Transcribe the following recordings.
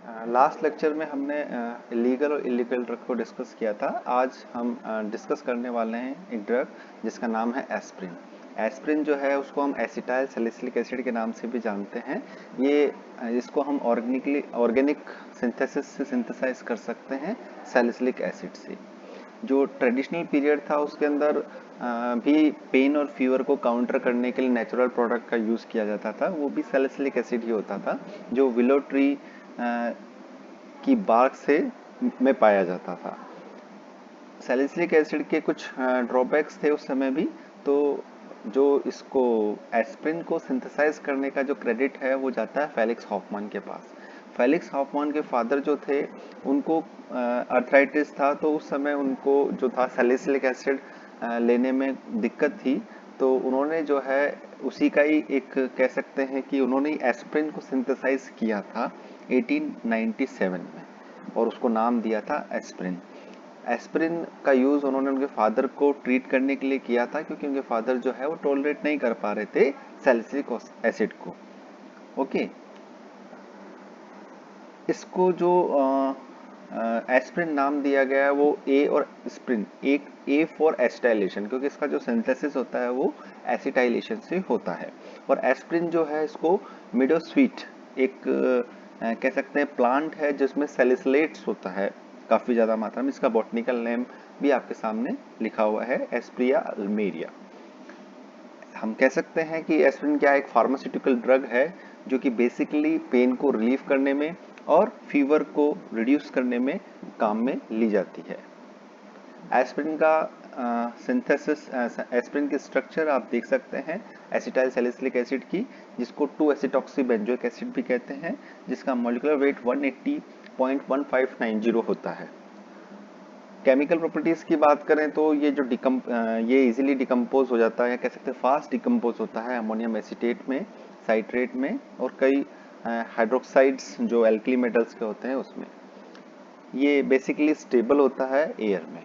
Last lecture में हमने illegal और इलीगल ड्रग को डिस्कस किया था। आज हम डिस्कस करने वाले हैं एक ड्रग जिसका नाम है एस्प्रिन। एस्प्रिन जो है उसको हम एसिटाइल सैलिसिलिक एसिड के नाम से भी जानते हैं। ये इसको हम ऑर्गेनिक सिंथेसिस से सिंथेसाइज कर सकते हैं सैलिसिलिक एसिड से। जो ट्रेडिशनल पीरियड था उसके अंदर भी पेन और फीवर को काउंटर करने के लिए नेचुरल प्रोडक्ट का यूज़ किया जाता था, वो भी सैलिसिलिक एसिड ही होता था जो विलो ट्री की बार्क से में पाया जाता था। सैलिसिलिक एसिड के कुछ ड्रॉबैक्स थे उस समय भी। तो जो इसको एस्प्रिन को सिंथेसाइज करने का जो क्रेडिट है वो जाता है फेलिक्स हॉफमैन के पास। फेलिक्स हॉफमैन के फादर जो थे उनको अर्थराइटिस था, तो उस समय उनको जो था सैलिसिलिक एसिड लेने में दिक्कत थी। तो उन्होंने जो है उसी का ही एक कह सकते हैं कि उन्होंने एस्प्रिन को सिंथेसाइज किया था 1897 में और उसको नाम दिया था एस्प्रिन। एस्प्रिन का यूज़ उन्होंने उनके फादर को ट्रीट करने के लिए किया था, क्योंकि उनके फादर जो है वो टॉलरेट नहीं कर पा रहे थे सैलिसिलिक एसिड को। ओके, इसको जो एस्प्रिन नाम दिया गया है वो ए और स्प्रिन, एक ए फॉर एसिटाइलेशन, क्योंकि इसका जो सिंथेसिस होता है वो एसिटाइलेशन से होता है। और एस्प्रिन जो है इसको मिडोस्वीट एक कह सकते हैं प्लांट है जिसमें सैलिसिलेट्स होता है काफ़ी ज़्यादा मात्रा में। इसका बॉटनिकल नेम भी आपके सामने लिखा हुआ है, एस्प्रिया अल्मेरिया। हम कह सकते हैं कि एस्प्रिन क्या एक फार्मास्यूटिकल ड्रग है जो कि बेसिकली पेन को रिलीव करने में और फीवर को रिड्यूस करने में काम में ली जाती है। एस्प्रिन का सिंथेसिस, एस्प्रिन की स्ट्रक्चर आप देख सकते हैं एसिटाइल सैलिसिलिक एसिड की, जिसको 2 एसिटॉक्सी एसिड भी कहते हैं, जिसका मॉलिक्यूलर वेट 180.1590 होता है। केमिकल प्रॉपर्टीज की बात करें तो ये जो ये इजीली डिकम्पोज हो जाता है, कह सकते हैं फास्ट डिकम्पोज होता है अमोनियम एसीटेट में, साइट्रेट में और कई हाइड्रोक्साइड्स जो एल्कली मेटल्स के होते हैं उसमें। ये बेसिकली स्टेबल होता है एयर में।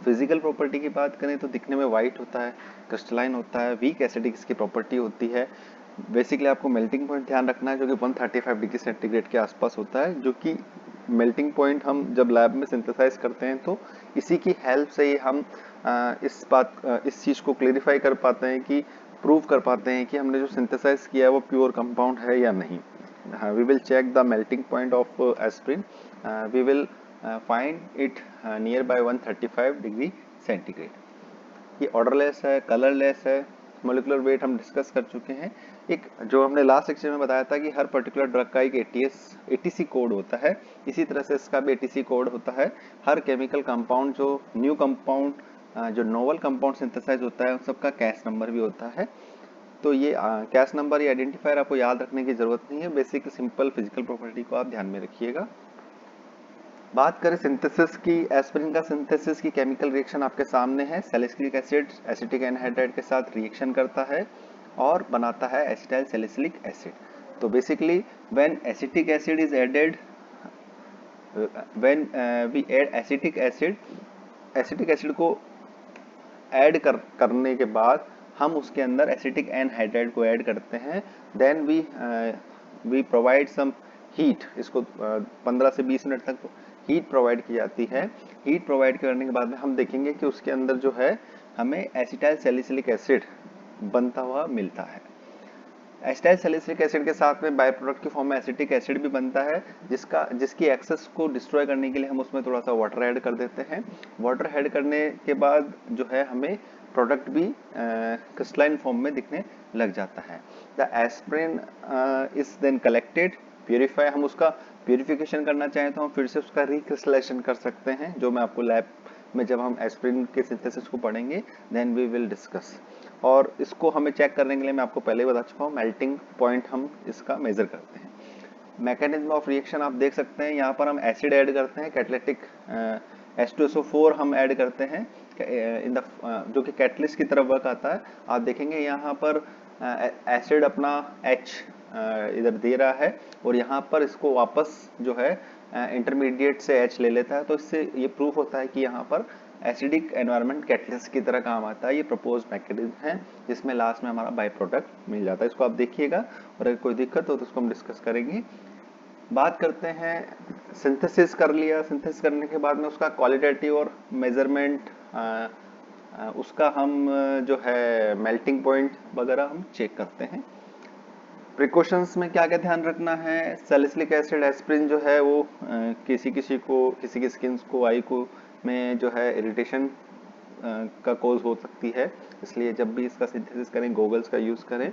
फिजिकल प्रॉपर्टी की बात करें तो दिखने में वाइट होता है, क्रिस्टलाइन होता है, वीक एसिडिक इसकी प्रॉपर्टी होती है। बेसिकली आपको मेल्टिंग पॉइंट ध्यान रखना है जो कि 135 डिग्री सेंटीग्रेड के आसपास होता है, जो कि मेल्टिंग पॉइंट हम जब लैब में सिंथेसाइज करते हैं तो इसी की हेल्प से ही हम इस चीज़ को क्लेरिफाई कर पाते हैं कि प्रूव कर पाते हैं कि हमने जो सिंथेसाइज किया है वो प्योर कंपाउंड है या नहीं। We will check the melting point of aspirin. We will find it nearby 135 degree centigrade. ये ऑर्डरलेस है, कलरलेस है, मोलिकुलर वेट हम डिस्कस कर चुके हैं। एक जो हमने लास्ट सेक्शन में बताया था कि हर पर्टिकुलर ड्रग का एक एटीसी कोड होता है, इसी तरह से इसका भी एटीसी कोड होता है। हर केमिकल कंपाउंड जो न्यू कंपाउंड जो नोवल कंपाउंड सिंथेसाइज होता है उन सबका कैस नंबर भी होता है। तो ये कैश नंबर या आइडेंटिफायर आपको याद रखने की जरूरत नहीं है, बेसिक सिंपल फिजिकल प्रॉपर्टी को आप ध्यान में रखिएगा। बात करें सिंथेसिस की, एस्पिरिन का सिंथेसिस की केमिकल रिएक्शन आपके सामने है। सैलिसिलिक एसिड एसिटिक एनहाइड्राइड के साथ रिएक्शन करता है और बनाता है एसिटाइल सैलिसिलिक एसिड। तो basically when acetic acid is added, when we add acetic acid को ऐड करने के बाद हम उसके अंदर एसिटिक एनहाइड्राइड को ऐड करते हैं। Then we provide some heat, इसको 15 से 20 मिनट तक हीट प्रोवाइड की जाती है। हीट प्रोवाइड करने के बाद में हम देखेंगे कि उसके अंदर जो है हमें एसिटाइल सैलिसिलिक एसिड बनता हुआ मिलता है। एसिटाइल सैलिसिलिक एसिड के साथ में बाय प्रोडक्ट की फॉर्म में एसिटिक एसिड भी बनता है, जिसकी एक्सेस को डिस्ट्रॉय करने के लिए हम उसमें थोड़ा सा वाटर ऐड कर देते हैं। वाटर ऐड करने के बाद जो है हमें प्रोडक्ट भी क्रिस्टलाइन फॉर्म में दिखने लग जाता है। The aspirin is then collected, purify, हम उसका प्योरिफिकेशन करना चाहें तो हम फिर से उसका रिक्रिस्टलाइजेशन कर सकते हैं, जो मैं आपको लैब में जब हम एस्प्रिन के सिंथेसिस को पढ़ेंगे देन वी विल डिस्कस। और इसको हमें चेक करने के लिए मैं आपको पहले ही बता चुका हूँ, मेल्टिंग पॉइंट हम इसका मेजर करते हैं। मैकेनिज्म ऑफ रिएक्शन आप देख सकते हैं, यहाँ पर हम एसिड ऐड करते हैं, कैटलिटिक H2SO4 हम ऐड करते हैं इन द जो कि कैटलिस्ट की तरफ वर्क आता है। आप देखेंगे यहाँ पर एसिड अपना H इधर दे रहा है और यहाँ पर इसको वापस जो है इंटरमीडिएट से H ले लेता है। तो इससे ये प्रूफ होता है कि यहाँ पर एसिडिक एनवायरनमेंट कैटलिस्ट की तरह काम आता है। ये प्रपोज मैकेनिज्म है जिसमें लास्ट में हमारा बाय प्रोडक्ट मिल जाता है। इसको आप देखिएगा और अगर कोई दिक्कत हो तो उसको हम डिस्कस करेंगे। बात करते हैं, सिंथेसिस कर लिया, सिंथेसिस करने के बाद में उसका क्वालिटेटिव और मेजरमेंट, उसका हम जो है मेल्टिंग पॉइंट वगैरह हम चेक करते हैं। प्रिकॉशंस में क्या क्या ध्यान रखना है, सैलिसिलिक एसिड एस्प्रिन जो है वो किसी किसी को, किसी की स्किन को, आई को में जो है इरिटेशन का कॉज हो सकती है, इसलिए जब भी इसका सिंथेसिस करें गोगल्स का यूज़ करें।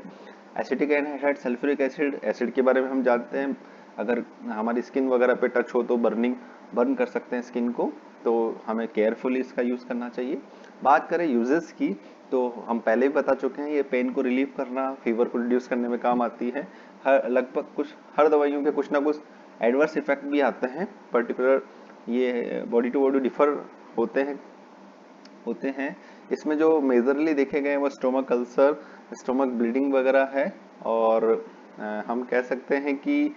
Acetic anhydride sulphuric acid, acid के बारे में हम जानते हैं, अगर हमारी स्किन वगैरह पे टच हो तो बर्न कर सकते हैं स्किन को, तो हमें केयरफुली इसका यूज़ करना चाहिए। बात करें यूजेस की, तो हम पहले भी बता चुके हैं, ये पेन को रिलीव करना, फीवर को रिड्यूस करने में काम आती है। लगभग हर दवाइयों के कुछ ना कुछ एडवर्स इफेक्ट भी आते हैं, पर्टिकुलर ये बॉडी टू बॉडी डिफर होते हैं। इसमें जो मेजरली देखे गए वो स्टोमक अल्सर, स्टोमक ब्लीडिंग वगैरह है, और हम कह सकते हैं कि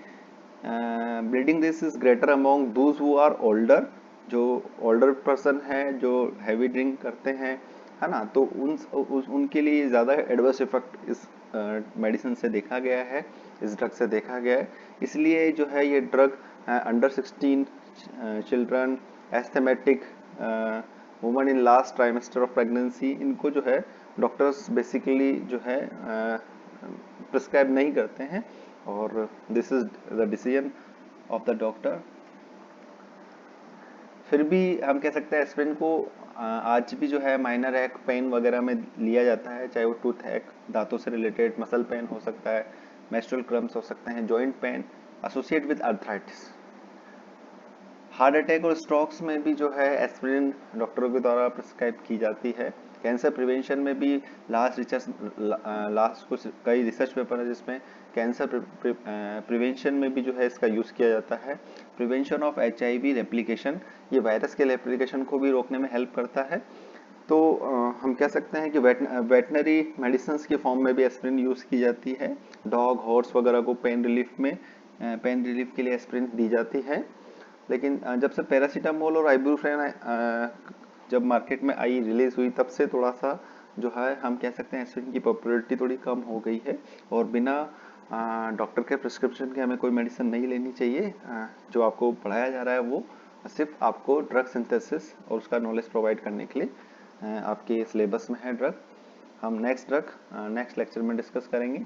bleeding risk is greater among those who are older, जो ओल्डर पर्सन है, जो हैवी ड्रिंक करते हैं, है ना, तो उनके लिए ज़्यादा एडवर्स इफेक्ट इस मेडिसिन से देखा गया है, इस ड्रग से देखा गया है। इसलिए जो है ये drug under 16 children, asthmatic woman in last trimester of pregnancy, इनको जो है डॉक्टर्स बेसिकली जो है प्रिस्क्राइब नहीं करते हैं, और this is the decision of the doctor. फिर भी हम कह सकते हैं एस्पिरिन को आज भी जो है माइनर एक पेन वगैरह में लिया जाता है, चाहे वो टूथ हैक, दांतों से रिलेटेड मसल पेन हो सकता है, मेस्ट्रुअल क्रम्स हो सकते हैं, joint pain associate with arthritis. Heart attack और स्ट्रोक्स में भी जो है एस्पिरिन डॉक्टरों के द्वारा प्रिस्क्राइब की जाती है। कैंसर प्रिवेंशन में भी लास्ट कुछ कई रिसर्च पेपर है जिसमें कैंसर प्रिवेंशन में भी जो है इसका यूज़ किया जाता है। प्रिवेंशन ऑफ HIV रेप्लिकेशन, ये वायरस के रेप्लिकेशन को भी रोकने में हेल्प करता है। तो हम कह सकते हैं कि वेटनरी मेडिसिन के फॉर्म में भी एस्पिरिन यूज़ की जाती है। डॉग, हॉर्स वगैरह को पेन रिलीफ के लिए एस्पिरिन दी जाती है। लेकिन जब से पैरासीटामोल और आइबुप्रोफेन जब मार्केट में आई, रिलीज हुई, तब से थोड़ा सा जो है हम कह सकते हैं एस्पिरिन की पॉपुलैरिटी थोड़ी कम हो गई है, और बिना डॉक्टर के प्रिस्क्रिप्शन के हमें कोई मेडिसिन नहीं लेनी चाहिए। जो आपको पढ़ाया जा रहा है वो सिर्फ आपको ड्रग सिंथेसिस और उसका नॉलेज प्रोवाइड करने के लिए आपके सिलेबस में है ड्रग। हम नेक्स्ट लेक्चर में डिस्कस करेंगे।